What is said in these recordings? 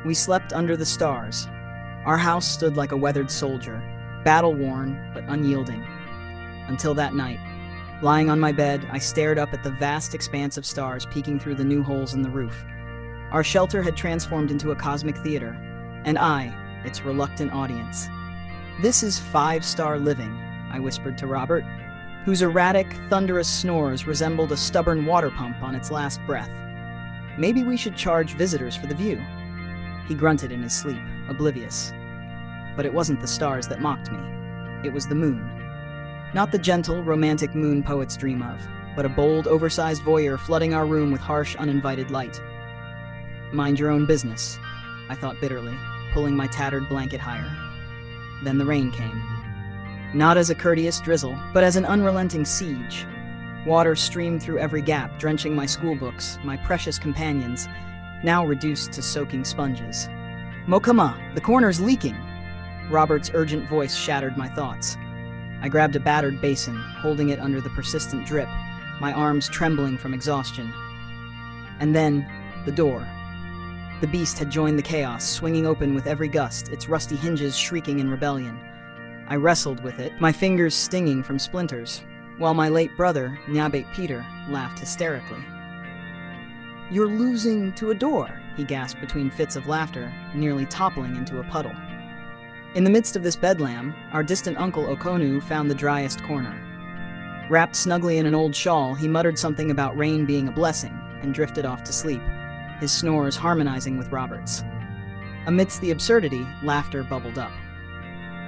We slept under the stars. Our house stood like a weathered soldier, battle-worn but unyielding. Until that night, lying on my bed, I stared up at the vast expanse of stars peeking through the new holes in the roof. Our shelter had transformed into a cosmic theater, and I, its reluctant audience. "This is five-star living," I whispered to Robert, whose erratic, thunderous snores resembled a stubborn water pump on its last breath. "Maybe we should charge visitors for the view." He grunted in his sleep, oblivious. But it wasn't the stars that mocked me. It was the moon. Not the gentle, romantic moon poets dream of, but a bold, oversized voyeur flooding our room with harsh, uninvited light. "Mind your own business," I thought bitterly, pulling my tattered blanket higher. Then the rain came. Not as a courteous drizzle, but as an unrelenting siege. Water streamed through every gap, drenching my schoolbooks, my precious companions, now reduced to soaking sponges. "Mokama, the corner's leaking!" Robert's urgent voice shattered my thoughts. I grabbed a battered basin, holding it under the persistent drip, my arms trembling from exhaustion. And then, the door. The beast had joined the chaos, swinging open with every gust, its rusty hinges shrieking in rebellion. I wrestled with it, my fingers stinging from splinters, while my late brother, Nyabate Peter, laughed hysterically. "You're losing to a door," he gasped between fits of laughter, nearly toppling into a puddle. In the midst of this bedlam, our distant uncle Okonu found the driest corner. Wrapped snugly in an old shawl, he muttered something about rain being a blessing and drifted off to sleep, his snores harmonizing with Robert's. Amidst the absurdity, laughter bubbled up.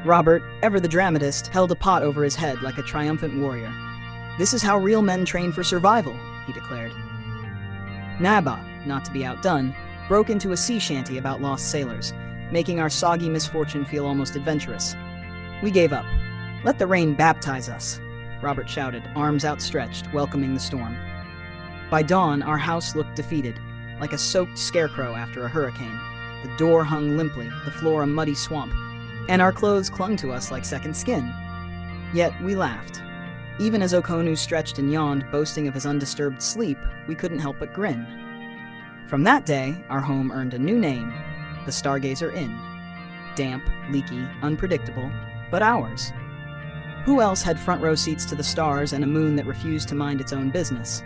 Robert, ever the dramatist, held a pot over his head like a triumphant warrior. "This is how real men train for survival," he declared. Naba, not to be outdone, broke into a sea shanty about lost sailors, making our soggy misfortune feel almost adventurous. We gave up. "Let the rain baptize us," Robert shouted, arms outstretched, welcoming the storm. By dawn, our house looked defeated, like a soaked scarecrow after a hurricane. The door hung limply, the floor a muddy swamp, and our clothes clung to us like second skin. Yet we laughed. Even as Okonu stretched and yawned, boasting of his undisturbed sleep, we couldn't help but grin. From that day, our home earned a new name, the Stargazer Inn. Damp, leaky, unpredictable, but ours. Who else had front row seats to the stars and a moon that refused to mind its own business?